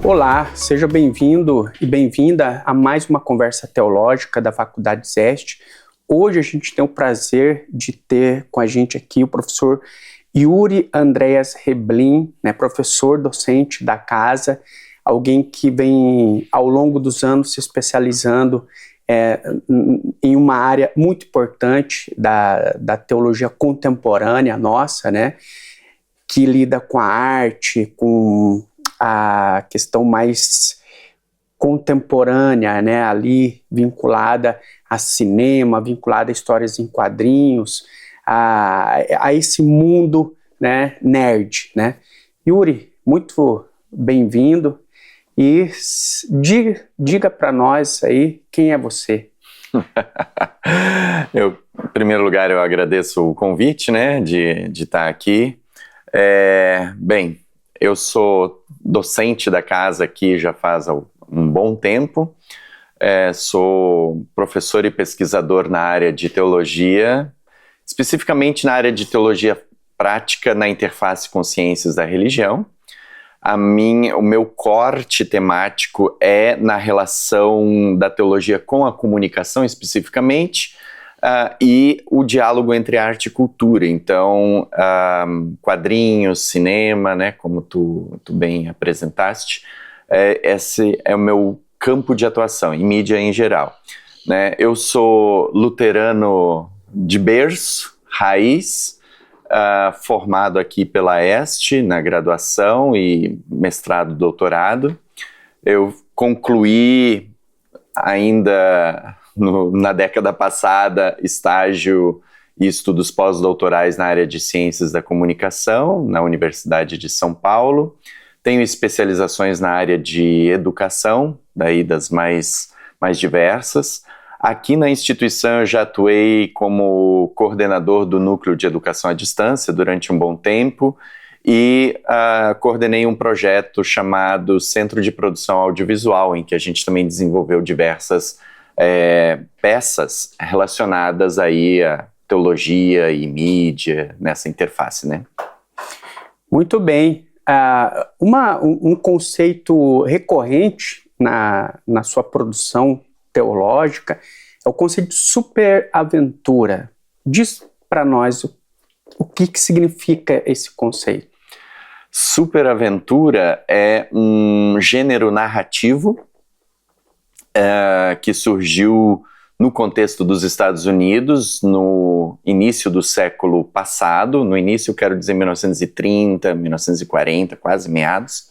Olá, seja bem-vindo e bem-vinda a mais uma conversa teológica da Faculdade ZEST. Hoje a gente tem o prazer de ter com a gente aqui o professor Yuri Andreas Reblin, professor docente da casa, alguém que vem ao longo dos anos se especializando em uma área muito importante da teologia contemporânea nossa, que lida com a arte, com a questão mais contemporânea, ali vinculada a cinema, vinculada a histórias em quadrinhos, a esse mundo, nerd, Yuri, muito bem-vindo e diga para nós aí quem é você. Em primeiro lugar, eu agradeço o convite, de estar aqui. Bem, eu sou docente da casa aqui já faz um bom tempo, sou professor e pesquisador na área de teologia, especificamente na área de teologia prática na interface com ciências da religião. O meu corte temático é na relação da teologia com a comunicação especificamente, e o diálogo entre arte e cultura. Então, quadrinhos, cinema, como tu bem apresentaste, esse é o meu campo de atuação, em mídia em geral. Eu sou luterano de berço, raiz, formado aqui pela EST, na graduação e mestrado, doutorado. Eu concluí ainda na década passada, estágio e estudos pós-doutorais na área de ciências da comunicação, na Universidade de São Paulo. Tenho especializações na área de educação, daí das mais diversas. Aqui na instituição eu já atuei como coordenador do Núcleo de Educação à Distância durante um bom tempo e coordenei um projeto chamado Centro de Produção Audiovisual, em que a gente também desenvolveu diversas peças relacionadas aí a teologia e mídia nessa interface, Muito bem. Um conceito recorrente na sua produção teológica é o conceito de superaventura. Diz para nós o que significa esse conceito. Superaventura é um gênero narrativo que surgiu no contexto dos Estados Unidos no início do século passado, no início quero dizer 1930, 1940, quase meados,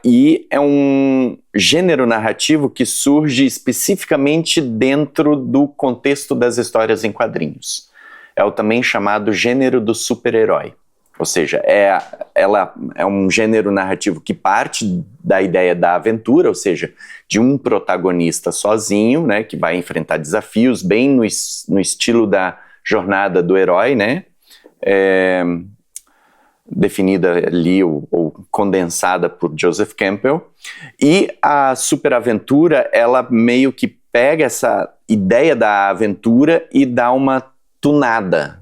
e é um gênero narrativo que surge especificamente dentro do contexto das histórias em quadrinhos. É o também chamado gênero do super-herói. Ou seja, ela é um gênero narrativo que parte da ideia da aventura, ou seja, de um protagonista sozinho, que vai enfrentar desafios bem no estilo da jornada do herói, definida ali ou condensada por Joseph Campbell. E a superaventura, ela meio que pega essa ideia da aventura e dá uma tunada,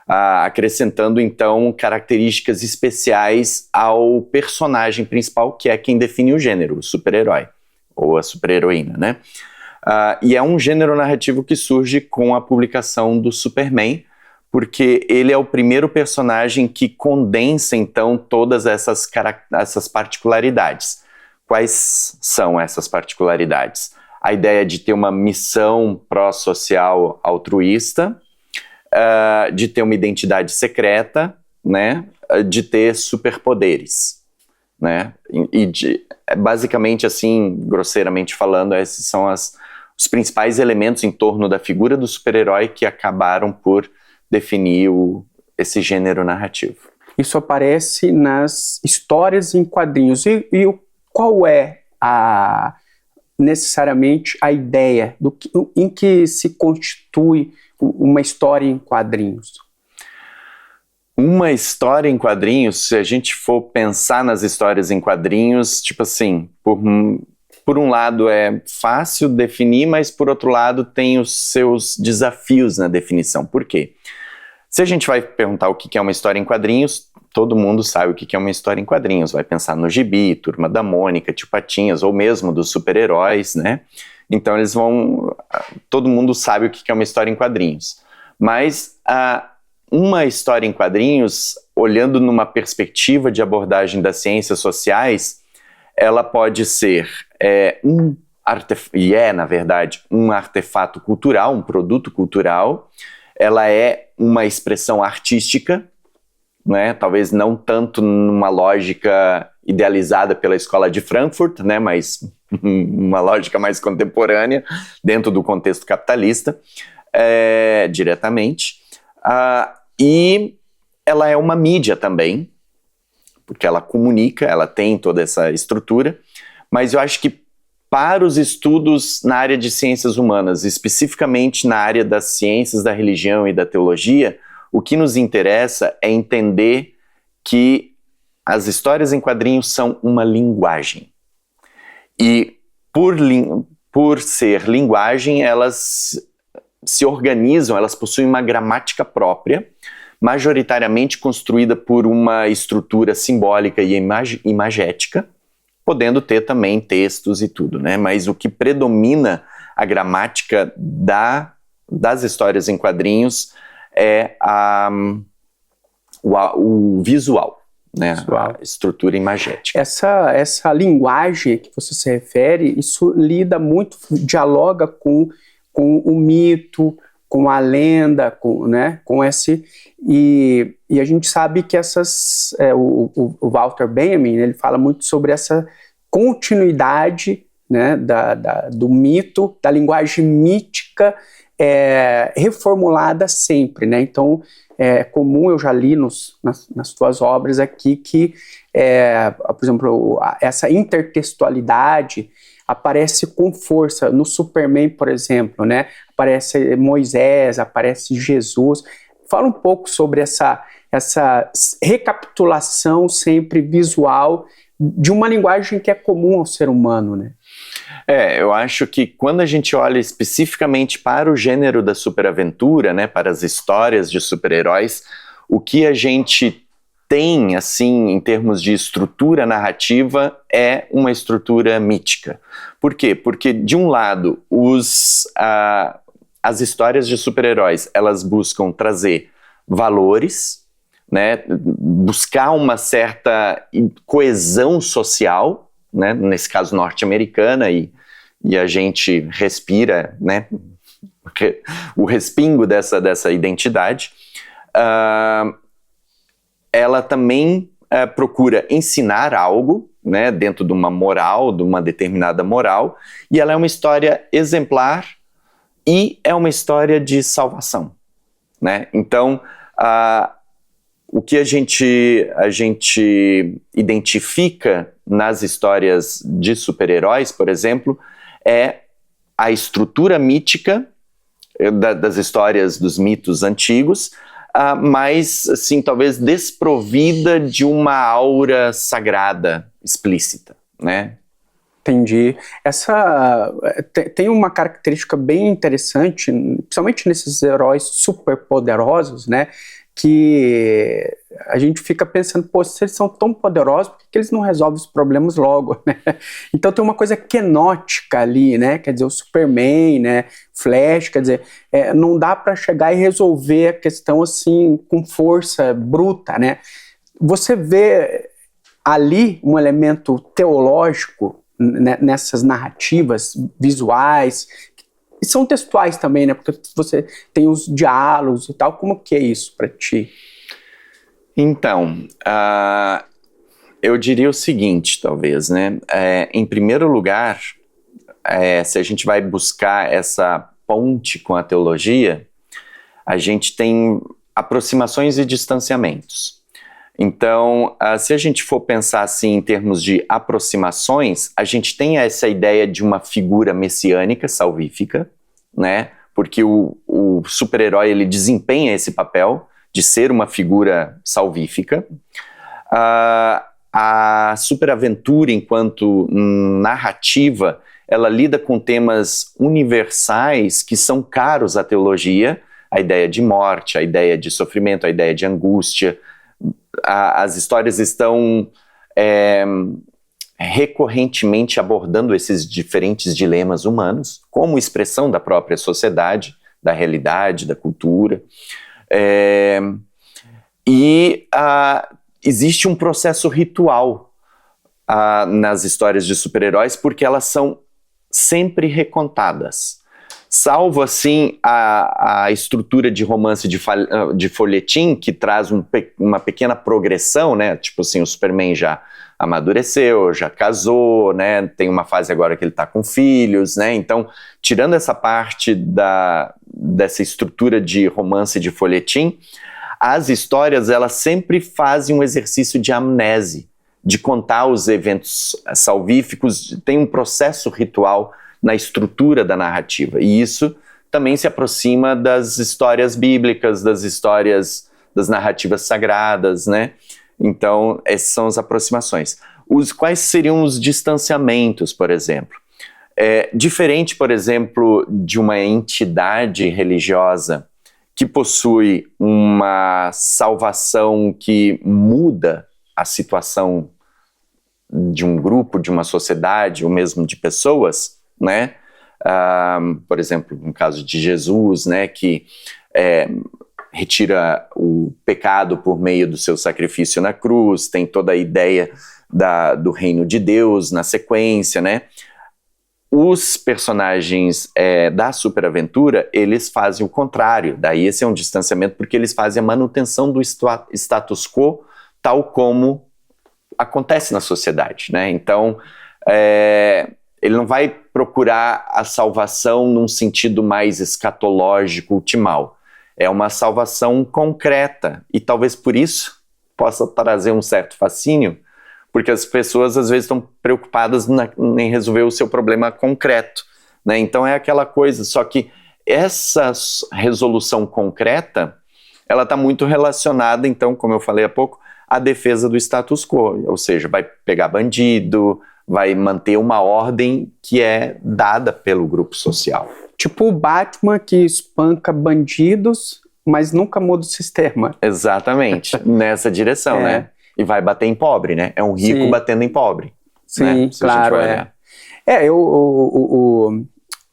acrescentando então características especiais ao personagem principal, que é quem define o gênero, o super-herói ou a super-heroína, e é um gênero narrativo que surge com a publicação do Superman, porque ele é o primeiro personagem que condensa então todas essas particularidades. Quais são essas particularidades? A ideia de ter uma missão pró-social altruísta, de ter uma identidade secreta, de ter superpoderes, e basicamente assim, grosseiramente falando, esses são os principais elementos em torno da figura do super-herói que acabaram por definir esse gênero narrativo. Isso aparece nas histórias em quadrinhos. E qual é necessariamente a ideia em que se constitui uma história em quadrinhos? Uma história em quadrinhos, se a gente for pensar nas histórias em quadrinhos, tipo assim, por um lado é fácil definir, mas por outro lado tem os seus desafios na definição. Por quê? Se a gente vai perguntar o que é uma história em quadrinhos, todo mundo sabe o que é uma história em quadrinhos, vai pensar no Gibi, Turma da Mônica, Tio Patinhas, ou mesmo dos super-heróis, né? Então todo mundo sabe o que é uma história em quadrinhos. Mas uma história em quadrinhos, olhando numa perspectiva de abordagem das ciências sociais, ela pode ser na verdade, um artefato cultural, um produto cultural. Ela é uma expressão artística, né? Talvez não tanto numa lógica idealizada pela Escola de Frankfurt, né? Mas uma lógica mais contemporânea, dentro do contexto capitalista, diretamente. E ela é uma mídia também, porque ela comunica, ela tem toda essa estrutura, mas eu acho que para os estudos na área de ciências humanas, especificamente na área das ciências da religião e da teologia, o que nos interessa é entender que as histórias em quadrinhos são uma linguagem. E por ser linguagem, elas se organizam, elas possuem uma gramática própria, majoritariamente construída por uma estrutura simbólica e imagética, podendo ter também textos e tudo, né? Mas o que predomina a gramática das histórias em quadrinhos é o visual, né? A estrutura imagética. Essa linguagem que você se refere, isso lida muito, dialoga com o mito, com a lenda, né? Com esse... E a gente sabe que o Walter Benjamin, ele fala muito sobre essa continuidade, né, do mito, da linguagem mítica reformulada sempre, né? Então, é comum, eu já li nas tuas obras aqui, que, por exemplo, essa intertextualidade aparece com força no Superman, por exemplo, né? Aparece Moisés, aparece Jesus. Fala um pouco sobre essa recapitulação sempre visual de uma linguagem que é comum ao ser humano, né? Eu acho que quando a gente olha especificamente para o gênero da superaventura, né, para as histórias de super-heróis, o que a gente tem, assim, em termos de estrutura narrativa, é uma estrutura mítica. Por quê? Porque, de um lado, as histórias de super-heróis, elas buscam trazer valores, né, buscar uma certa coesão social, né, nesse caso norte-americana, e a gente respira, né, o respingo dessa identidade. Ela também procura ensinar algo, né, dentro de uma moral, de uma determinada moral, e ela é uma história exemplar e é uma história de salvação, né? Então, o que a gente identifica nas histórias de super-heróis, por exemplo, é a estrutura mítica das histórias dos mitos antigos, mas, assim, talvez desprovida de uma aura sagrada explícita, né? Entendi. Tem uma característica bem interessante, principalmente nesses heróis superpoderosos, né? Que a gente fica pensando, pô, se eles são tão poderosos, por que eles não resolvem os problemas logo, né? Então tem uma coisa kenótica ali, né? Quer dizer, o Superman, né? Flash, quer dizer, não dá para chegar e resolver a questão assim com força bruta, né? Você vê ali um elemento teológico, né, nessas narrativas visuais, e são textuais também, né? Porque você tem os diálogos e tal. Como que é isso para ti? Então, eu diria o seguinte, talvez, né? Em primeiro lugar, se a gente vai buscar essa ponte com a teologia, a gente tem aproximações e distanciamentos. Então, se a gente for pensar assim em termos de aproximações, a gente tem essa ideia de uma figura messiânica, salvífica, né? Porque o super-herói, ele desempenha esse papel de ser uma figura salvífica. A superaventura, enquanto narrativa, ela lida com temas universais que são caros à teologia, a ideia de morte, a ideia de sofrimento, a ideia de angústia, as histórias estão recorrentemente abordando esses diferentes dilemas humanos como expressão da própria sociedade, da realidade, da cultura. Existe um processo ritual nas histórias de super-heróis, porque elas são sempre recontadas. Salvo, assim, a estrutura de romance de folhetim, que traz uma pequena progressão, né? Tipo assim, o Superman já amadureceu, já casou, né? Tem uma fase agora que ele tá com filhos, né? Então, tirando essa parte dessa estrutura de romance de folhetim, as histórias, elas sempre fazem um exercício de amnese, de contar os eventos salvíficos, tem um processo ritual na estrutura da narrativa, e isso também se aproxima das histórias bíblicas, das narrativas sagradas, né? Então, essas são as aproximações. Quais seriam os distanciamentos, por exemplo? Diferente, por exemplo, de uma entidade religiosa que possui uma salvação que muda a situação de um grupo, de uma sociedade, ou mesmo de pessoas, né? Por exemplo, no caso de Jesus, né, que retira o pecado por meio do seu sacrifício na cruz, tem toda a ideia do reino de Deus na sequência, né? Os personagens da superaventura, eles fazem o contrário, daí esse é um distanciamento, porque eles fazem a manutenção do status quo tal como acontece na sociedade, né? Então, ele não vai procurar a salvação num sentido mais escatológico, ultimal. É uma salvação concreta, e talvez por isso possa trazer um certo fascínio, porque as pessoas às vezes estão preocupadas em resolver o seu problema concreto, né? Então é aquela coisa, só que essa resolução concreta, ela está muito relacionada, então, como eu falei há pouco, à defesa do status quo, ou seja, vai pegar bandido, vai manter uma ordem que é dada pelo grupo social. Tipo o Batman que espanca bandidos, mas nunca muda o sistema. Exatamente, nessa direção, né? E vai bater em pobre, né? É um rico batendo em pobre. Sim, né? Claro,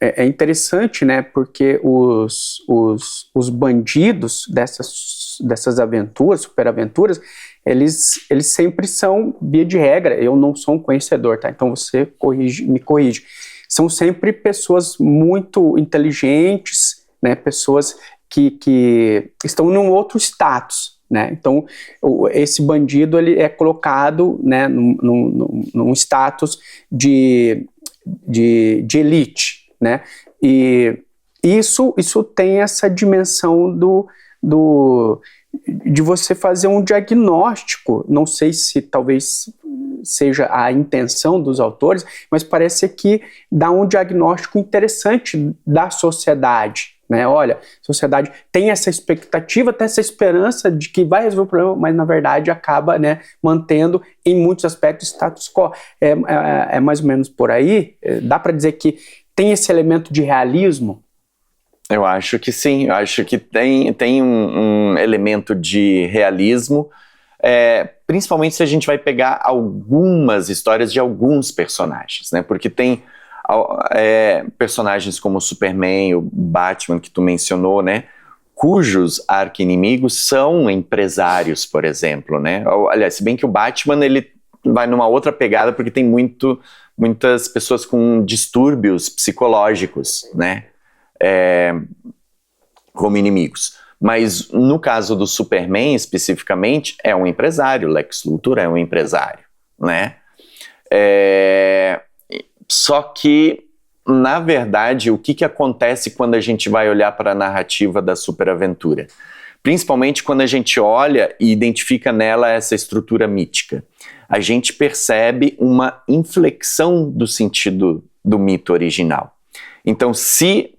é interessante, né? Porque os bandidos dessas aventuras, superaventuras, eles sempre são, via de regra, eu não sou um conhecedor, tá? Então você me corrige. São sempre pessoas muito inteligentes, né? Pessoas que estão num outro status, né? Então, esse bandido ele é colocado, né, num status de elite, né? E isso tem essa dimensão de você fazer um diagnóstico. Não sei se talvez seja a intenção dos autores, mas parece que dá um diagnóstico interessante da sociedade, né? Olha, a sociedade tem essa expectativa, tem essa esperança de que vai resolver o problema, mas na verdade acaba, né, mantendo em muitos aspectos status quo. É mais ou menos por aí? Dá para dizer que tem esse elemento de realismo? Eu acho que sim, eu acho que tem um elemento de realismo, principalmente se a gente vai pegar algumas histórias de alguns personagens, né? Porque tem personagens como o Superman, o Batman que tu mencionou, né? Cujos arqui-inimigos são empresários, por exemplo, né? Aliás, se bem que o Batman ele vai numa outra pegada porque tem muitas pessoas com distúrbios psicológicos, né? Como inimigos. Mas no caso do Superman, especificamente, é um empresário. Lex Luthor é um empresário, né? Só que, na verdade, o que acontece quando a gente vai olhar para a narrativa da superaventura? Principalmente quando a gente olha e identifica nela essa estrutura mítica. A gente percebe uma inflexão do sentido do mito original. Então, se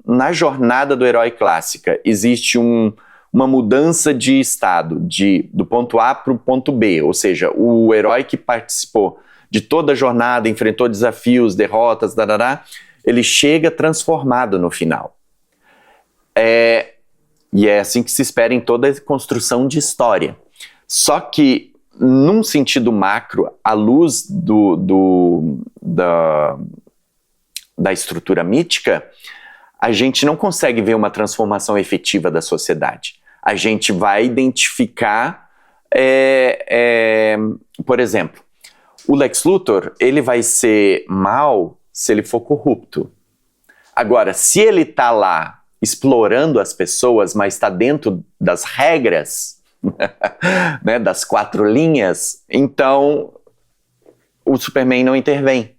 na jornada do herói clássica existe uma mudança de estado, do ponto A para o ponto B, ou seja, o herói que participou de toda a jornada, enfrentou desafios, derrotas, ele chega transformado no final. E é assim que se espera em toda a construção de história. Só que, num sentido macro, à luz da estrutura mítica, a gente não consegue ver uma transformação efetiva da sociedade. A gente vai identificar, por exemplo, o Lex Luthor, ele vai ser mal se ele for corrupto. Agora, se ele está lá explorando as pessoas, mas está dentro das regras, né, das 4 linhas, então o Superman não intervém.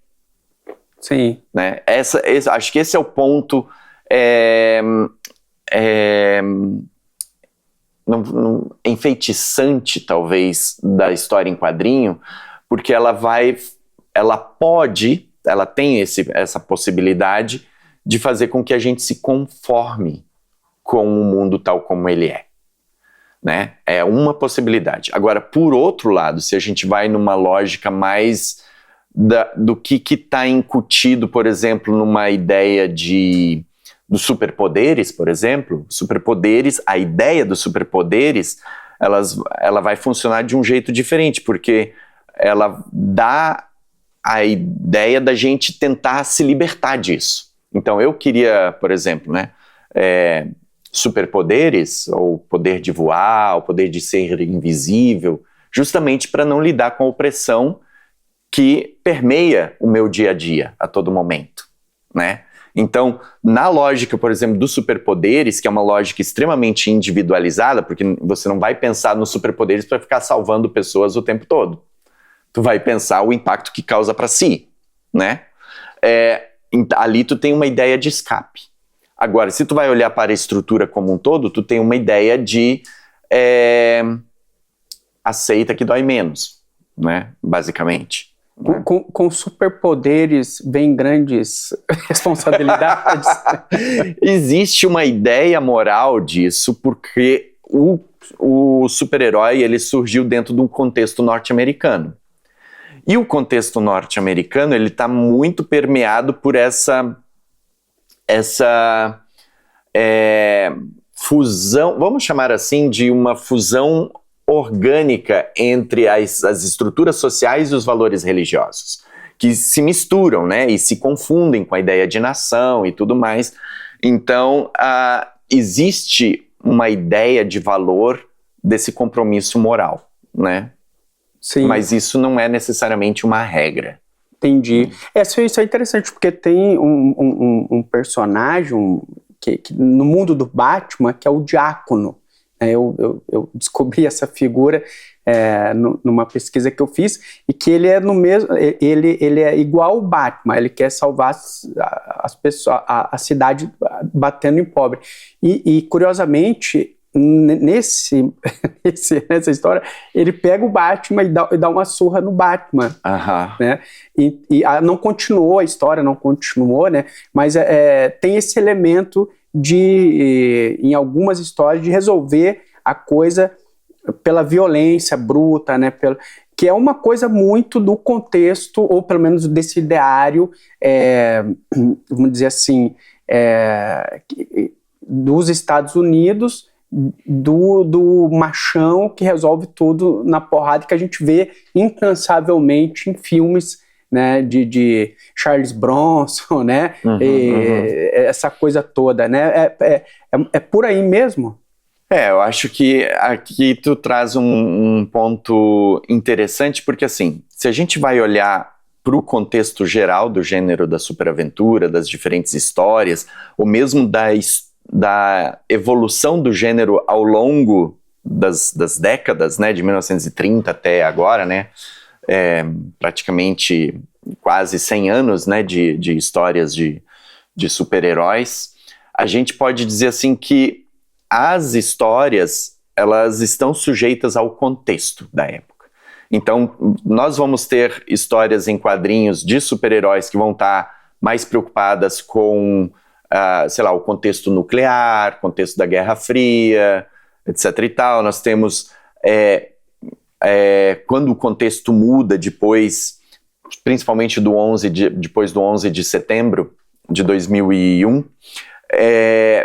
Sim. Né? Acho que esse é o ponto enfeitiçante, talvez, da história em quadrinho, porque ela tem essa possibilidade de fazer com que a gente se conforme com o mundo tal como ele é. Né? É uma possibilidade. Agora, por outro lado, se a gente vai numa lógica mais do que está incutido, por exemplo, numa ideia dos superpoderes, por exemplo, a ideia dos superpoderes, ela vai funcionar de um jeito diferente, porque ela dá a ideia da gente tentar se libertar disso. Então, eu queria, por exemplo, né, superpoderes, ou poder de voar, o poder de ser invisível, justamente para não lidar com a opressão que permeia o meu dia a dia a todo momento, né? Então, na lógica, por exemplo, dos superpoderes, que é uma lógica extremamente individualizada, porque você não vai pensar nos superpoderes para ficar salvando pessoas o tempo todo. Tu vai pensar o impacto que causa para si, né? Ali tu tem uma ideia de escape. Agora, se tu vai olhar para a estrutura como um todo, tu tem uma ideia de aceita que dói menos, né? Basicamente. Com superpoderes vem grandes responsabilidades. Existe uma ideia moral disso, porque o super-herói ele surgiu dentro de um contexto norte-americano. E o contexto norte-americano ele está muito permeado por essa fusão, vamos chamar assim, de uma fusão orgânica entre as estruturas sociais e os valores religiosos, que se misturam, né, e se confundem com a ideia de nação e tudo mais. Então, existe uma ideia de valor desse compromisso moral, né? Sim. Mas isso não é necessariamente uma regra. Entendi. Isso é interessante, porque tem um personagem que no mundo do Batman, que é o Diácono. Eu descobri essa figura numa pesquisa que eu fiz, e que ele é ele é igual o Batman, ele quer salvar as pessoas, a cidade batendo em pobre. E curiosamente, nessa história, ele pega o Batman e dá uma surra no Batman. Né? E não continuou a história, né? Mas tem esse elemento em algumas histórias, de resolver a coisa pela violência bruta, né? Que é uma coisa muito do contexto, ou pelo menos desse ideário, vamos dizer assim, dos Estados Unidos, do machão que resolve tudo na porrada, que a gente vê incansavelmente em filmes, né, de Charles Bronson, né, essa coisa toda, né, é por aí mesmo? Eu acho que aqui tu traz um ponto interessante, porque assim, se a gente vai olhar para o contexto geral do gênero da superaventura, das diferentes histórias, ou mesmo da evolução do gênero ao longo das décadas, né, de 1930 até agora, né, praticamente quase 100 anos, né, de histórias de super-heróis, a gente pode dizer assim que as histórias, elas estão sujeitas ao contexto da época. Então, nós vamos ter histórias em quadrinhos de super-heróis que vão estar mais preocupadas com sei lá, o contexto nuclear, contexto da Guerra Fria, etc. e tal. Nós temos, quando o contexto muda depois, principalmente depois do 11 de setembro de 2001,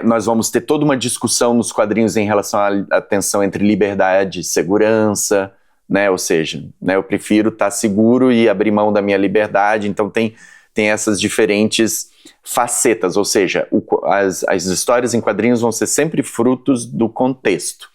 Nós vamos ter toda uma discussão nos quadrinhos em relação à tensão entre liberdade e segurança, né? Ou seja, né, eu prefiro estar seguro e abrir mão da minha liberdade. Então tem essas diferentes facetas, ou seja, as histórias em quadrinhos vão ser sempre frutos do contexto.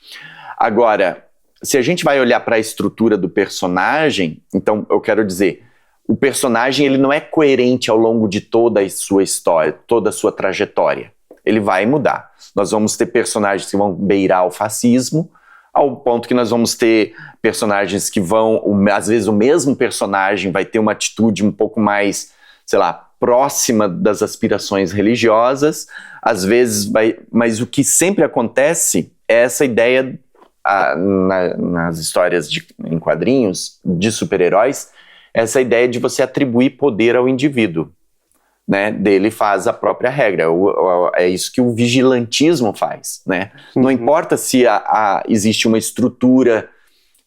Agora, se a gente vai olhar para a estrutura do personagem, então eu quero dizer, o personagem ele não é coerente ao longo de toda a sua história, toda a sua trajetória. Ele vai mudar. Nós vamos ter personagens que vão beirar o fascismo, ao ponto que nós vamos ter personagens que vão, às vezes o mesmo personagem vai ter uma atitude um pouco mais, sei lá, próxima das aspirações religiosas, às vezes mas o que sempre acontece é essa ideia, nas histórias em quadrinhos de super-heróis, essa ideia de você atribuir poder ao indivíduo, né? Dele faz a própria regra, é isso que o vigilantismo faz, né? Não importa se existe uma estrutura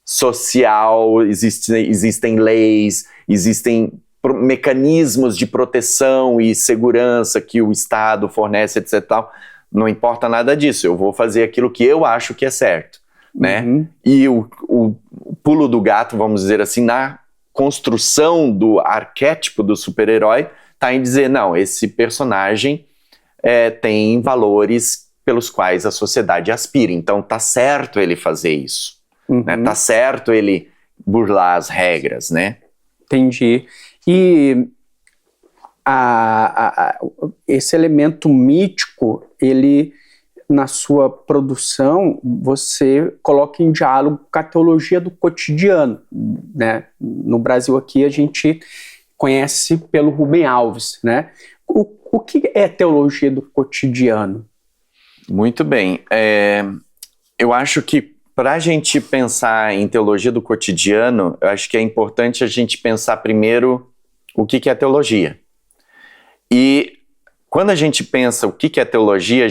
social, existem leis, existem mecanismos de proteção e segurança que o Estado fornece, etc. Tal. Não importa nada disso, eu vou fazer aquilo que eu acho que é certo, né? E o pulo do gato, vamos dizer assim, na construção do arquétipo do super-herói, está em dizer, não, esse personagem tem valores pelos quais a sociedade aspira, então tá certo ele fazer isso, né? Tá certo ele burlar as regras, né? Entendi. E esse elemento mítico, ele, na sua produção, você coloca em diálogo com a teologia do cotidiano, né? No Brasil aqui a gente conhece pelo Rubem Alves, né? O que é teologia do cotidiano? Muito bem. Eu acho que para a gente pensar em teologia do cotidiano, eu acho que é importante a gente pensar primeiro o que é teologia. E quando a gente pensa o que é teologia, a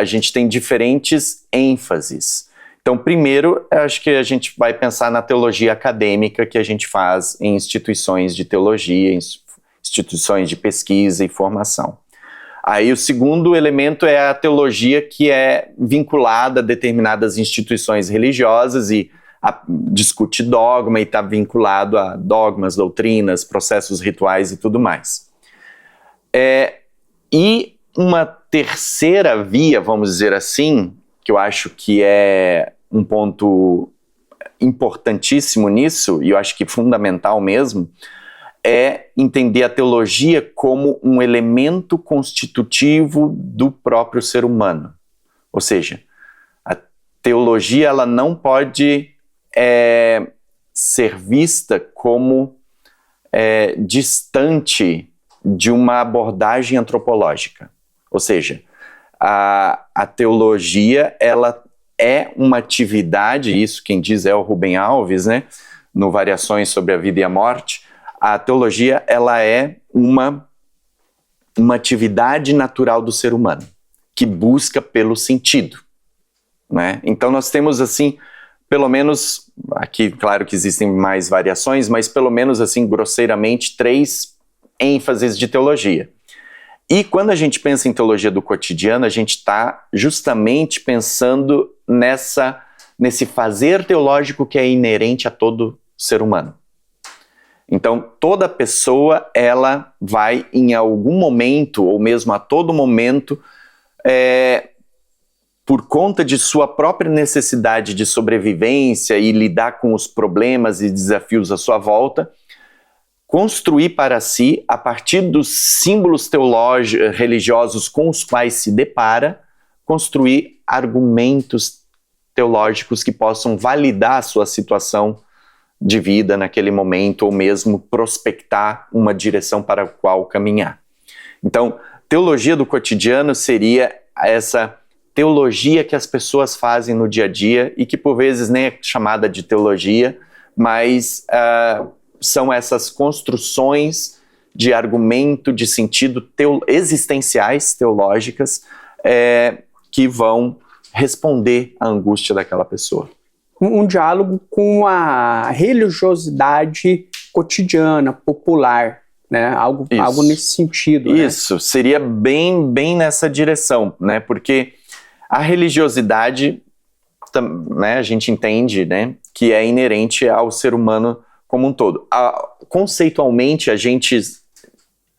gente tem diferentes ênfases. Então, primeiro, eu acho que a gente vai pensar na teologia acadêmica que a gente faz em instituições de teologia, instituições de pesquisa e formação. Aí o segundo elemento é a teologia que é vinculada a determinadas instituições religiosas e discute dogma e está vinculado a dogmas, doutrinas, processos rituais e tudo mais. E uma terceira via, vamos dizer assim, que eu acho que é um ponto importantíssimo nisso, e eu acho que fundamental mesmo, é entender a teologia como um elemento constitutivo do próprio ser humano. Ou seja, a teologia ela não pode ser vista como distante de uma abordagem antropológica. Ou seja, a teologia ela é uma atividade, isso quem diz é o Rubem Alves, né, no Variações sobre a Vida e a Morte. A teologia ela é uma atividade natural do ser humano, que busca pelo sentido, né? Então nós temos assim, pelo menos, aqui claro que existem mais variações, mas pelo menos assim, grosseiramente, 3 ênfases de teologia. E quando a gente pensa em teologia do cotidiano, a gente está justamente pensando nesse fazer teológico que é inerente a todo ser humano. Então, toda pessoa, ela vai em algum momento, ou mesmo a todo momento, por conta de sua própria necessidade de sobrevivência e lidar com os problemas e desafios à sua volta, construir para si, a partir dos símbolos religiosos com os quais se depara, construir argumentos teológicos que possam validar a sua situação de vida naquele momento, ou mesmo prospectar uma direção para a qual caminhar. Então, teologia do cotidiano seria essa teologia que as pessoas fazem no dia a dia e que por vezes nem é chamada de teologia, mas são essas construções de argumento, de sentido existenciais, teológicas, que vão responder à angústia daquela pessoa. Um diálogo com a religiosidade cotidiana, popular, né? Algo nesse sentido. Isso, né? Seria bem nessa direção, né? Porque a religiosidade, né, a gente entende, né, que é inerente ao ser humano como um todo. Conceitualmente, a gente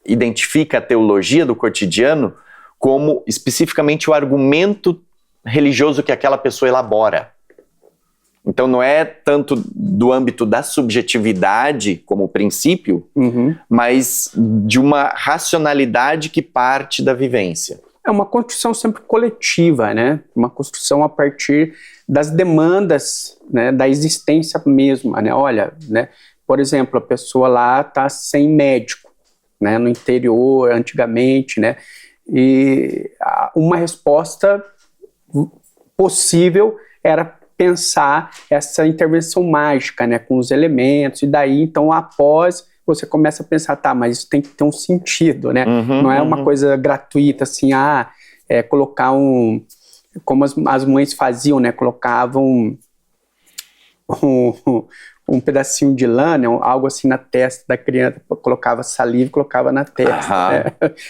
identifica a teologia do cotidiano como especificamente o argumento religioso que aquela pessoa elabora. Então não é tanto do âmbito da subjetividade como princípio, mas de uma racionalidade que parte da vivência. É uma construção sempre coletiva, né? Uma construção a partir das demandas, né, da existência mesma, né? Olha, né, por exemplo, a pessoa lá está sem médico, né, no interior, antigamente, né? E uma resposta possível era pensar essa intervenção mágica, né, com os elementos, e daí, então, após, você começa a pensar, tá, mas isso tem que ter um sentido, né? Não é uma coisa gratuita, assim, colocar como as mães faziam, né, colocavam um pedacinho de lã, né, algo assim na testa da criança, colocava saliva e colocava na testa. Né?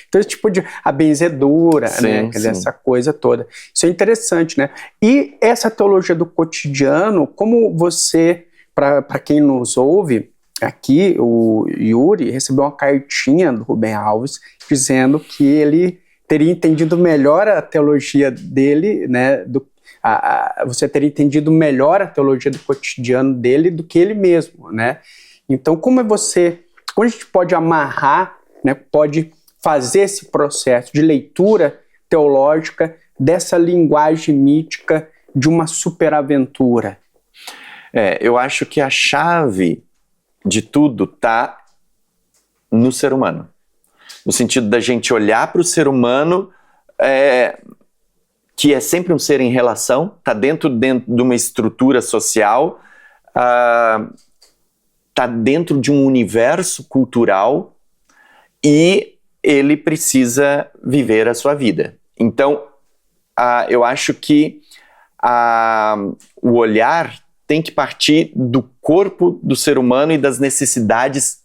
Então, esse tipo de a benzedura, né, quer dizer, essa coisa toda. Isso é interessante, né? E essa teologia do cotidiano, como você, para quem nos ouve, aqui o Yuri recebeu uma cartinha do Rubem Alves dizendo que ele teria entendido melhor a teologia dele, né, você teria entendido melhor a teologia do cotidiano dele do que ele mesmo, né? Então, como a gente pode amarrar, né, pode fazer esse processo de leitura teológica dessa linguagem mítica de uma superaventura? Eu acho que a chave de tudo está no ser humano. No sentido da gente olhar para o ser humano, que é sempre um ser em relação, está dentro de uma estrutura social, está dentro de um universo cultural e ele precisa viver a sua vida. Então, eu acho que o olhar tem que partir do corpo do ser humano e das necessidades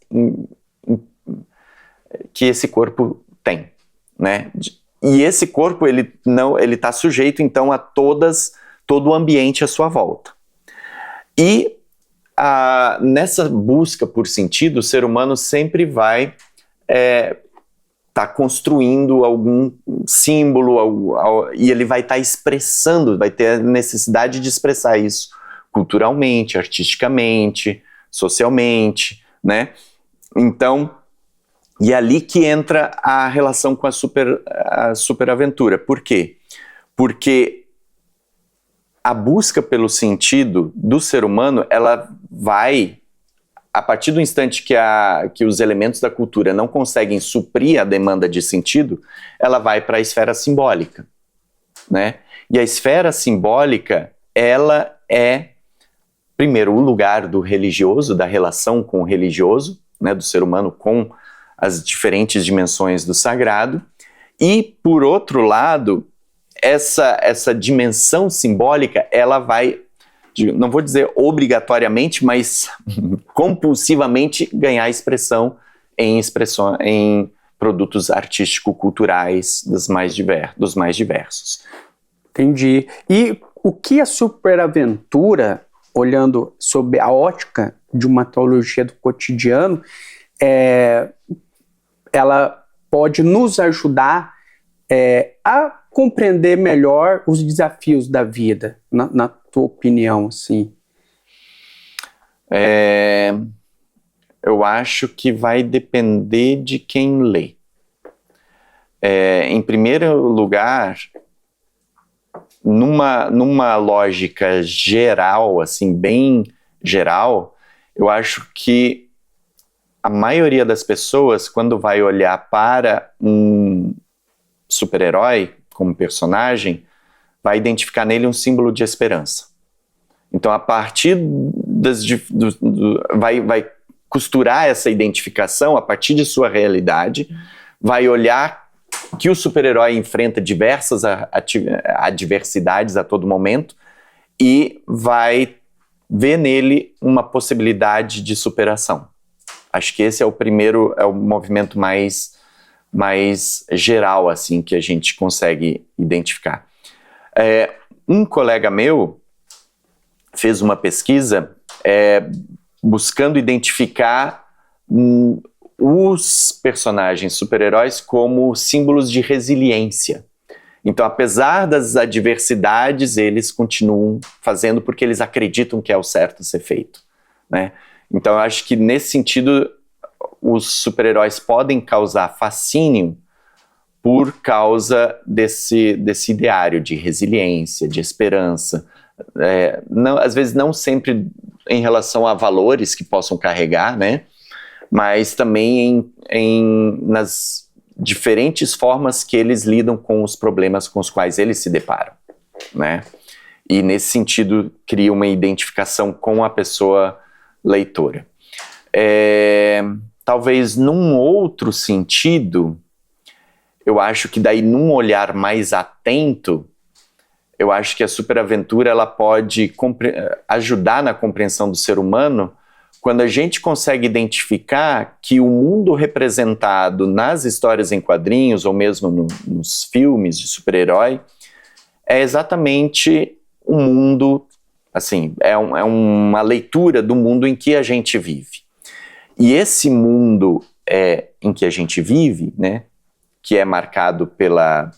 que esse corpo tem, né? E esse corpo, ele está sujeito, então, a todo o ambiente à sua volta. E nessa busca por sentido, o ser humano sempre vai tá construindo algum símbolo, e ele vai estar expressando, vai ter a necessidade de expressar isso culturalmente, artisticamente, socialmente, né? Então, e é ali que entra a relação com a superaventura. Por quê? Porque a busca pelo sentido do ser humano, ela vai, a partir do instante que os elementos da cultura não conseguem suprir a demanda de sentido, ela vai para a esfera simbólica, né? E a esfera simbólica, ela é, primeiro, o lugar do religioso, da relação com o religioso, né, do ser humano com as diferentes dimensões do sagrado, e, por outro lado, essa dimensão simbólica, ela vai, não vou dizer obrigatoriamente, mas compulsivamente ganhar expressão em produtos artístico-culturais dos mais diversos. Entendi. E o que a superaventura, olhando sob a ótica de uma teologia do cotidiano, ela pode nos ajudar a compreender melhor os desafios da vida, na tua opinião, assim? Eu acho que vai depender de quem lê. Em primeiro lugar, numa lógica geral, assim, bem geral, eu acho que a maioria das pessoas, quando vai olhar para um super-herói como personagem, vai identificar nele um símbolo de esperança. Então, a partir vai costurar essa identificação a partir de sua realidade, vai olhar que o super-herói enfrenta diversas adversidades a todo momento e vai ver nele uma possibilidade de superação. Acho que esse é o primeiro, é o movimento mais geral, assim, que a gente consegue identificar. Um colega meu fez uma pesquisa buscando identificar os personagens super-heróis como símbolos de resiliência. Então, apesar das adversidades, eles continuam fazendo porque eles acreditam que é o certo a ser feito, né? Então, eu acho que, nesse sentido, os super-heróis podem causar fascínio por causa desse ideário de resiliência, de esperança. Não, às vezes não sempre em relação a valores que possam carregar, né? Mas também nas diferentes formas que eles lidam com os problemas com os quais eles se deparam, né? E, nesse sentido, cria uma identificação com a pessoa leitora. Talvez num outro sentido, eu acho que daí num olhar mais atento, eu acho que a superaventura ela pode ajudar na compreensão do ser humano quando a gente consegue identificar que o mundo representado nas histórias em quadrinhos ou mesmo nos filmes de super-herói é exatamente um mundo, assim, é uma leitura do mundo em que a gente vive. E esse mundo em que a gente vive, né, que é marcado pela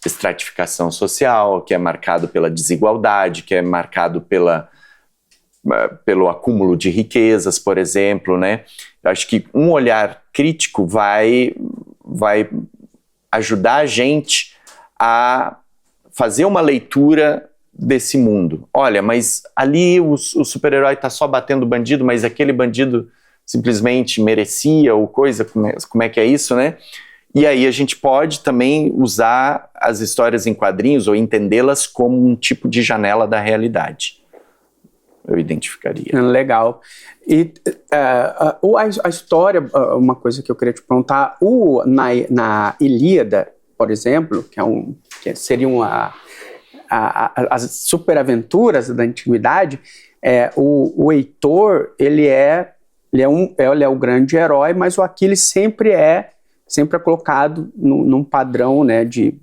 estratificação social, que é marcado pela desigualdade, que é marcado pelo acúmulo de riquezas, por exemplo, né? Eu acho que um olhar crítico vai ajudar a gente a fazer uma leitura desse mundo. Olha, mas ali o super-herói está só batendo bandido, mas aquele bandido simplesmente merecia ou coisa, como é que é isso, né? E aí a gente pode também usar as histórias em quadrinhos ou entendê-las como um tipo de janela da realidade. Eu identificaria. Legal. E a história, uma coisa que eu queria te perguntar, na Ilíada, por exemplo, que seriam as superaventuras da antiguidade, o Heitor, ele é o grande herói, mas o Aquiles sempre é colocado num padrão, né, de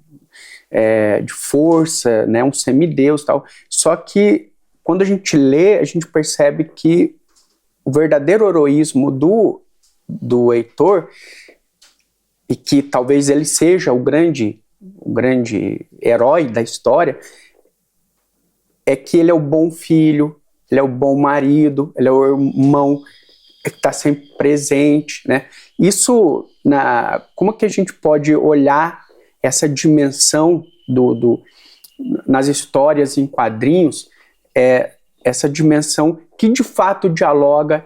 força, né, um semideus e tal. Só que quando a gente lê, a gente percebe que o verdadeiro heroísmo do Heitor, e que talvez ele seja o grande herói da história, é que ele é o bom filho, ele é o bom marido, ele é o irmão que está sempre presente, né? Isso, como que a gente pode olhar essa dimensão nas histórias em quadrinhos, essa dimensão que de fato dialoga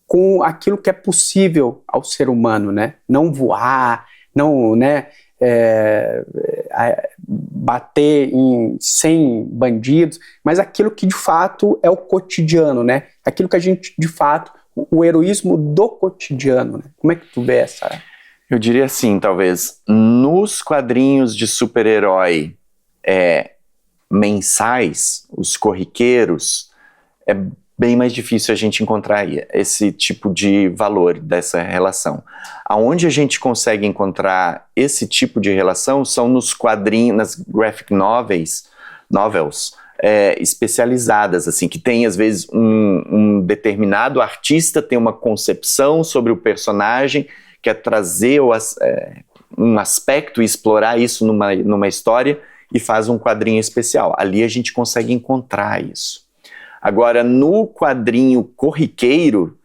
com aquilo que é possível ao ser humano, né? Não voar, não, né, bater em 100 bandidos, mas aquilo que de fato é o cotidiano, né? Aquilo que a gente, de fato, o heroísmo do cotidiano, né? Como é que tu vê essa? Eu diria assim, talvez, nos quadrinhos de super-herói mensais, os corriqueiros, é bem mais difícil a gente encontrar esse tipo de valor dessa relação. Aonde a gente consegue encontrar esse tipo de relação são nos quadrinhos, nas graphic novels, especializadas, assim, que tem às vezes um determinado artista tem uma concepção sobre o personagem, quer trazer um aspecto e explorar isso numa história e faz um quadrinho especial. Ali a gente consegue encontrar isso. Agora, no quadrinho corriqueiro,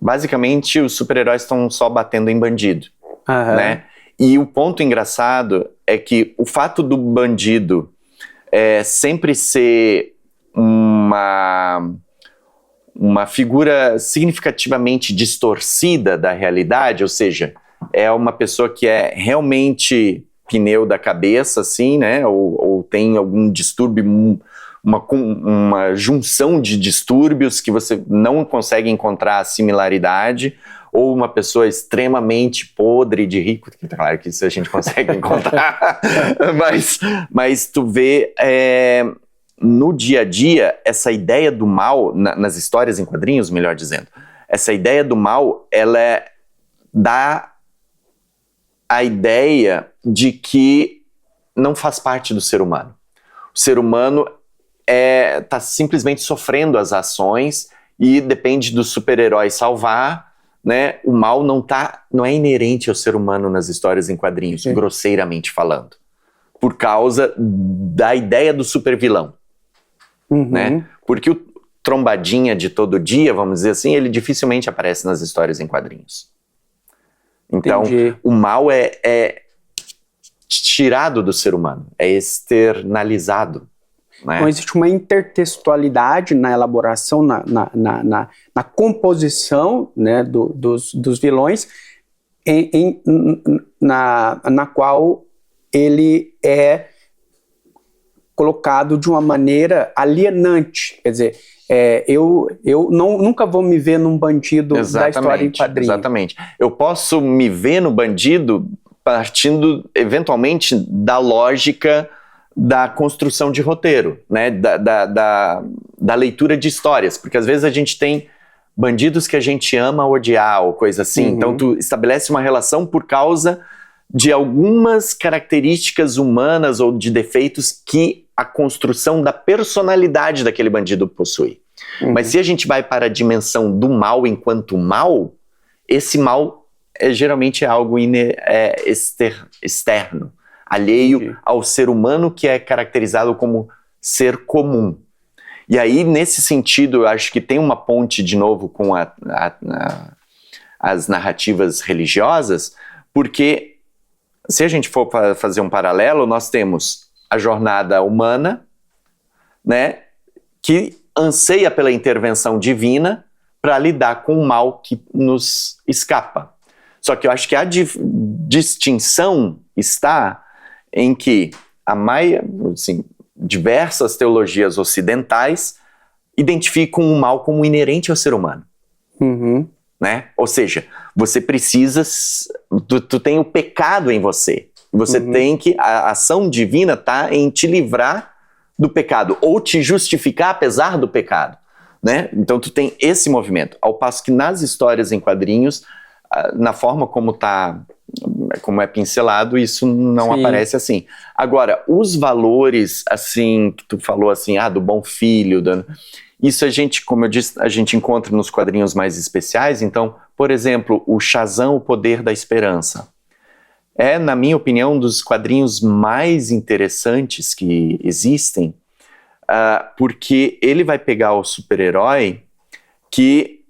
basicamente os super-heróis estão só batendo em bandido, né? E o ponto engraçado é que o fato do bandido sempre ser uma figura significativamente distorcida da realidade, ou seja, é uma pessoa que é realmente pneu da cabeça, assim, né? Ou tem algum distúrbio, uma junção de distúrbios que você não consegue encontrar a similaridade, ou uma pessoa extremamente podre de rico, claro que isso a gente consegue encontrar, mas tu vê no dia a dia essa ideia do mal, nas histórias em quadrinhos, melhor dizendo, essa ideia do mal, ela dá a ideia de que não faz parte do ser humano. O ser humano está simplesmente sofrendo as ações e depende do super-herói salvar, né? O mal não é inerente ao ser humano nas histórias em quadrinhos, grosseiramente falando, por causa da ideia do super-vilão, né? Porque o trombadinha de todo dia, vamos dizer assim, ele dificilmente aparece nas histórias em quadrinhos. Então, o mal é tirado do ser humano, é externalizado. Né? Então existe uma intertextualidade na elaboração, na composição, né, dos vilões, na qual ele é colocado de uma maneira alienante. Quer dizer, eu nunca vou me ver num bandido da história em quadrinhos. Exatamente. Eu posso me ver no bandido partindo, eventualmente, da lógica da construção de roteiro, né? da leitura de histórias, porque às vezes a gente tem bandidos que a gente ama odiar ou coisa assim, então tu estabelece uma relação por causa de algumas características humanas ou de defeitos que a construção da personalidade daquele bandido possui. Mas se a gente vai para a dimensão do mal enquanto mal, esse mal geralmente é algo externo, alheio ao ser humano, que é caracterizado como ser comum. E aí, nesse sentido, eu acho que tem uma ponte, de novo, com as narrativas religiosas, porque se a gente for fazer um paralelo, nós temos a jornada humana, né, que anseia pela intervenção divina para lidar com o mal que nos escapa. Só que eu acho que a distinção está em que diversas teologias ocidentais identificam o mal como inerente ao ser humano. Né? Ou seja, você precisa... Tu tem o pecado em você. Você tem que... A ação divina está em te livrar do pecado, ou te justificar apesar do pecado. Né? Então tu tem esse movimento. Ao passo que nas histórias em quadrinhos, na forma como é pincelado, isso não aparece assim. Agora, os valores, assim, que tu falou assim, do bom filho, isso a gente, como eu disse, a gente encontra nos quadrinhos mais especiais. Então, por exemplo, o Shazam, o Poder da Esperança. É, na minha opinião, um dos quadrinhos mais interessantes que existem, porque ele vai pegar o super-herói que,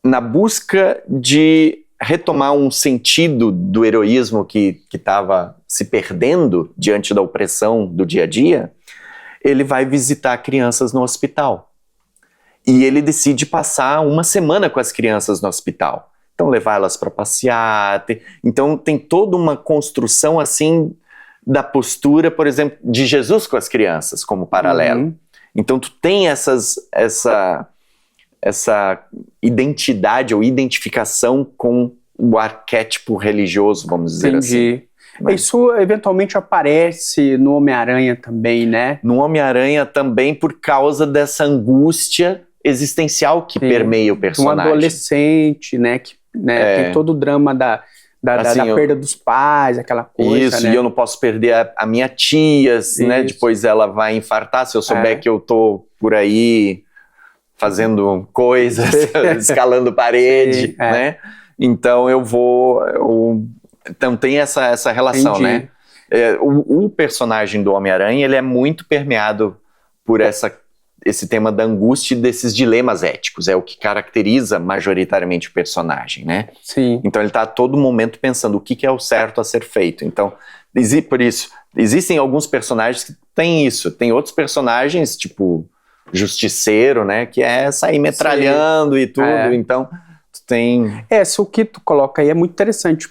na busca de retomar um sentido do heroísmo que estava se perdendo diante da opressão do dia a dia, ele vai visitar crianças no hospital. E ele decide passar uma semana com as crianças no hospital. Então, levar elas para passear. Então, tem toda uma construção, assim, da postura, por exemplo, de Jesus com as crianças, como paralelo. Então, tu tem essa identidade ou identificação com o arquétipo religioso, vamos dizer assim. Mas isso eventualmente aparece no Homem-Aranha também, né? No Homem-Aranha também, por causa dessa angústia existencial que permeia o personagem. Um adolescente, né? Que, tem todo o drama da perda dos pais, aquela coisa. Isso, né? E eu não posso perder a minha tia, né? Depois ela vai infartar, se eu souber que eu tô por aí fazendo coisas, escalando parede, né? Então então tem essa relação, né? O personagem do Homem-Aranha, ele é muito permeado por esse tema da angústia e desses dilemas éticos, é o que caracteriza majoritariamente o personagem, né? Sim. Então ele está a todo momento pensando o que é o certo a ser feito. Então, por isso, existem alguns personagens que têm isso, tem outros personagens, tipo Justiceiro, né, que é sair metralhando e tudo, então tu tem... O que tu coloca aí é muito interessante,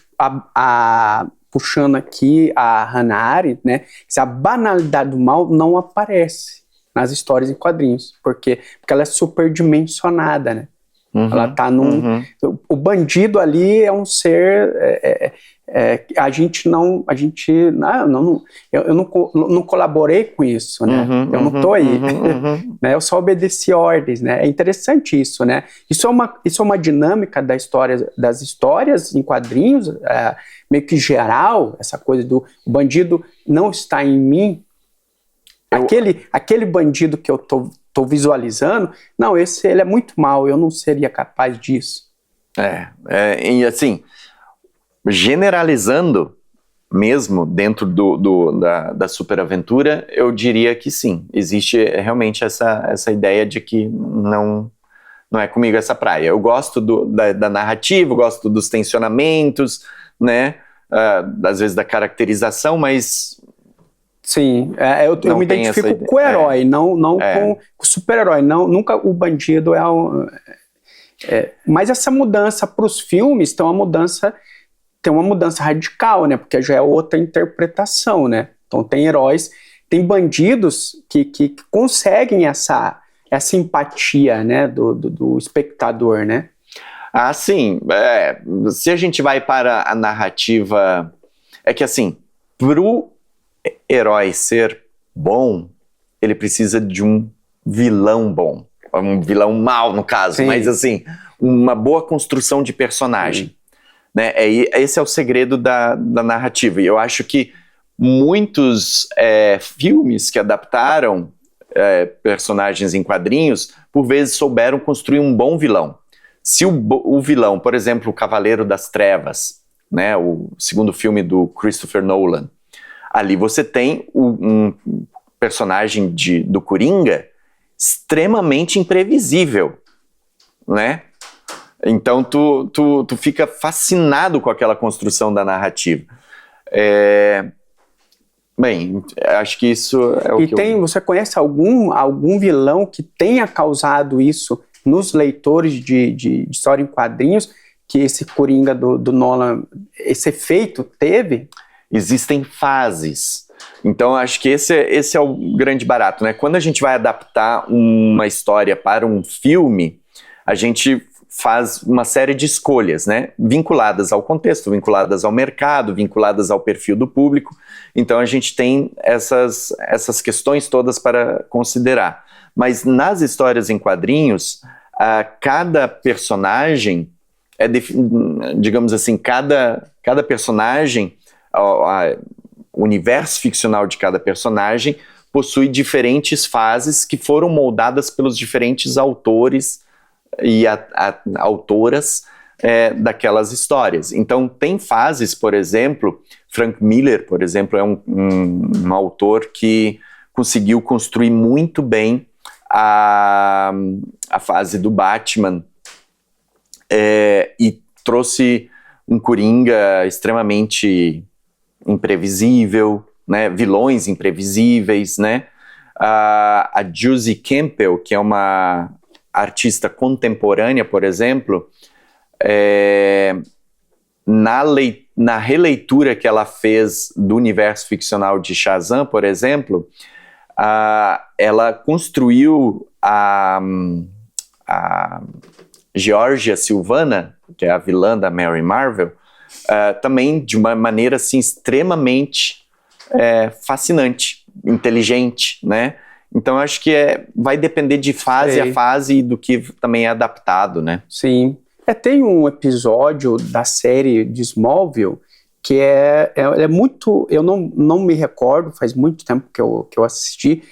puxando aqui a Hannah Arendt, né, que a banalidade do mal não aparece nas histórias em quadrinhos, porque ela é superdimensionada, né? Ela tá num... O bandido ali é um ser... eu não colaborei com isso, né? Eu não tô aí. Né? Eu só obedeci ordens, né? É interessante isso, né? Isso é uma dinâmica das histórias em quadrinhos, meio que geral, essa coisa do bandido não está em mim. Aquele bandido que eu tô visualizando, não, ele é muito mau, eu não seria capaz disso. E assim, generalizando mesmo dentro da superaventura, eu diria que sim, existe realmente essa ideia de que não é comigo essa praia. Eu gosto da narrativa, eu gosto dos tensionamentos, né, às vezes da caracterização, mas... Sim, eu me identifico com o herói, não com o super-herói. Nunca o bandido mas essa mudança para os filmes tem uma mudança radical, né? Porque já é outra interpretação, né? Então tem heróis, tem bandidos que conseguem essa empatia, né? Do espectador, né? Ah, sim. Se a gente vai para a narrativa... É que assim, pro herói ser bom, ele precisa de um vilão bom. Um vilão mau, no caso. Sim. Mas assim, uma boa construção de personagem. Né? Esse é o segredo da narrativa. E eu acho que muitos filmes que adaptaram personagens em quadrinhos, por vezes souberam construir um bom vilão. Se o vilão, por exemplo, o Cavaleiro das Trevas, né, o segundo filme do Christopher Nolan, ali você tem um personagem do Coringa extremamente imprevisível, né? Então tu fica fascinado com aquela construção da narrativa. Bem, acho que isso é o que você conhece algum vilão que tenha causado isso nos leitores de história em quadrinhos, que esse Coringa do Nolan, esse efeito teve? Existem fases. Então, acho que esse é o grande barato, né? Quando a gente vai adaptar uma história para um filme, a gente faz uma série de escolhas, né? Vinculadas ao contexto, vinculadas ao mercado, vinculadas ao perfil do público. Então, a gente tem essas questões todas para considerar. Mas nas histórias em quadrinhos, cada personagem, digamos assim, cada personagem... O universo ficcional de cada personagem possui diferentes fases que foram moldadas pelos diferentes autores e autoras daquelas histórias. Então tem fases, por exemplo, Frank Miller, por exemplo, é um autor que conseguiu construir muito bem a fase do Batman e trouxe um Coringa extremamente imprevisível, né? Vilões imprevisíveis, né? A Josie Campbell, que é uma artista contemporânea, por exemplo, na releitura que ela fez do universo ficcional de Shazam, por exemplo, ela construiu a Georgia Sylvana, que é a vilã da Mary Marvel, também de uma maneira assim, extremamente fascinante, inteligente, né? Então acho que vai depender de fase a fase e do que também é adaptado, né? Sim. Tem um episódio da série de Smallville que é muito... Eu não me recordo, faz muito tempo que eu assisti,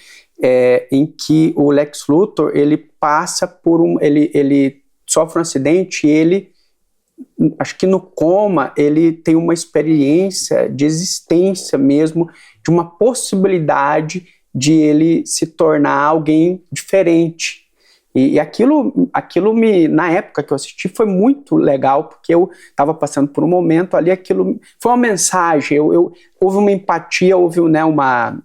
em que o Lex Luthor, ele passa por ele sofre um acidente e ele... Acho que no coma ele tem uma experiência de existência mesmo, de uma possibilidade de ele se tornar alguém diferente. E aquilo na época que eu assisti, foi muito legal, porque eu estava passando por um momento ali, aquilo foi uma mensagem, houve uma empatia, houve, né, uma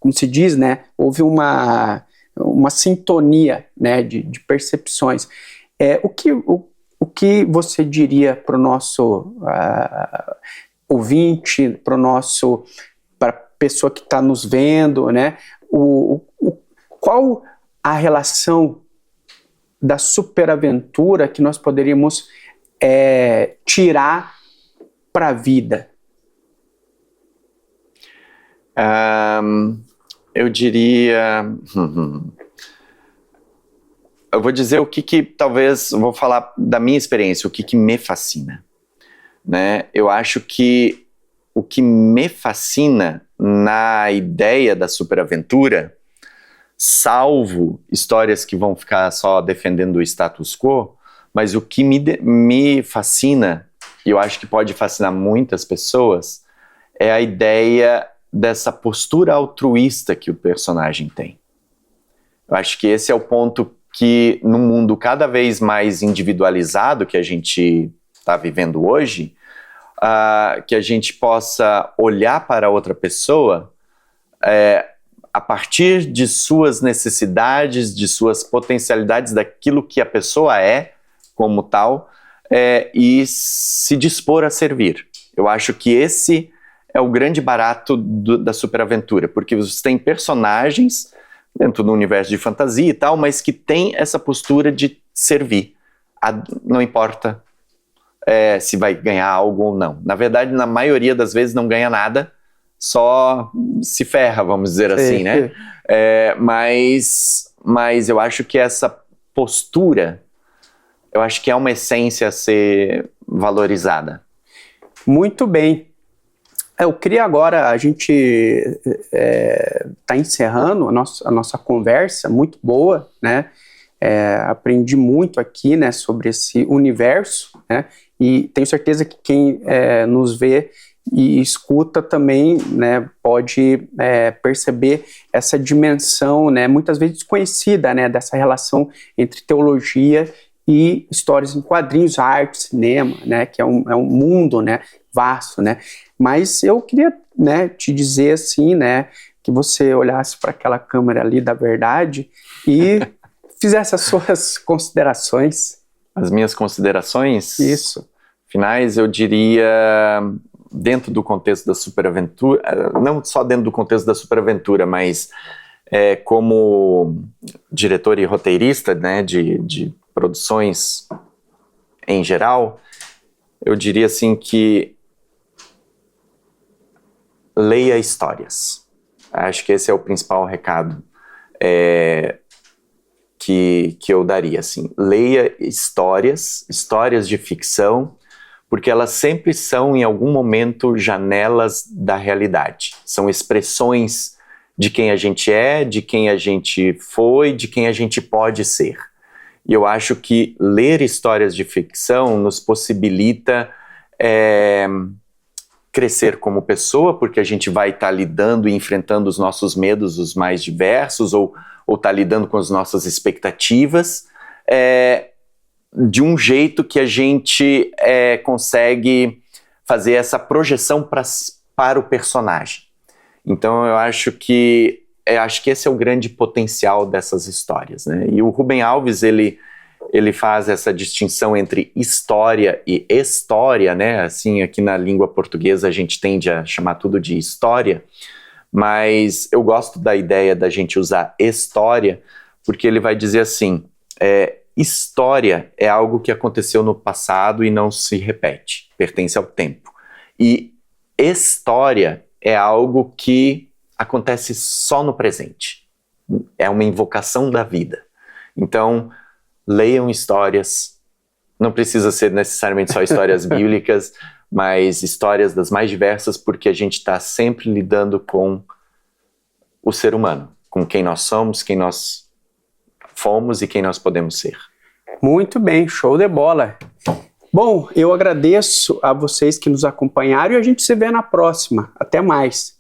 como se diz, né, houve uma sintonia, né, de percepções. O que você diria para o nosso ouvinte, para a pessoa que está nos vendo, né? Qual a relação da superaventura que nós poderíamos tirar para a vida? Eu diria... Eu vou dizer o que talvez, vou falar da minha experiência, o que me fascina, né? Eu acho que o que me fascina na ideia da superaventura, salvo histórias que vão ficar só defendendo o status quo, mas o que me fascina, e eu acho que pode fascinar muitas pessoas, é a ideia dessa postura altruísta que o personagem tem. Eu acho que esse é o ponto que, num mundo cada vez mais individualizado que a gente está vivendo hoje, que a gente possa olhar para outra pessoa a partir de suas necessidades, de suas potencialidades, daquilo que a pessoa é como tal, e se dispor a servir. Eu acho que esse é o grande barato da superaventura, porque você tem personagens dentro do universo de fantasia e tal, mas que tem essa postura de servir. Não importa se vai ganhar algo ou não. Na verdade, na maioria das vezes não ganha nada, só se ferra, vamos dizer assim, né? Mas eu acho que essa postura, eu acho que é uma essência a ser valorizada. Muito bem. Eu queria agora, a gente está encerrando a nossa conversa, muito boa, né? Aprendi muito aqui, né, sobre esse universo, né? E tenho certeza que quem nos vê e escuta também, né, pode perceber essa dimensão, né, muitas vezes desconhecida, né, dessa relação entre teologia e histórias em quadrinhos, arte, cinema, né, que é um mundo, né, vasto, né. Mas eu queria, né, te dizer assim, né, que você olhasse para aquela câmera ali da verdade e fizesse as suas considerações. As minhas considerações? Isso. Finais, eu diria, dentro do contexto da superaventura, não só dentro do contexto da superaventura, mas como diretor e roteirista, né, de produções em geral, eu diria assim que leia histórias. Acho que esse é o principal recado que eu daria, assim. Leia histórias de ficção, porque elas sempre são, em algum momento, janelas da realidade. São expressões de quem a gente é, de quem a gente foi, de quem a gente pode ser. E eu acho que ler histórias de ficção nos possibilita crescer como pessoa, porque a gente vai estar lidando e enfrentando os nossos medos, os mais diversos, ou estar lidando com as nossas expectativas, de um jeito que a gente consegue fazer essa projeção para o personagem. Então eu acho que esse é o grande potencial dessas histórias, né? E o Rubem Alves, ele faz essa distinção entre história e história, né? Assim, aqui na língua portuguesa a gente tende a chamar tudo de história, mas eu gosto da ideia da gente usar história, porque ele vai dizer assim, história é algo que aconteceu no passado e não se repete, pertence ao tempo. E história é algo que acontece só no presente. É uma invocação da vida. Então, leiam histórias. Não precisa ser necessariamente só histórias bíblicas, mas histórias das mais diversas, porque a gente está sempre lidando com o ser humano, com quem nós somos, quem nós fomos e quem nós podemos ser. Muito bem, show de bola. Bom, eu agradeço a vocês que nos acompanharam e a gente se vê na próxima. Até mais.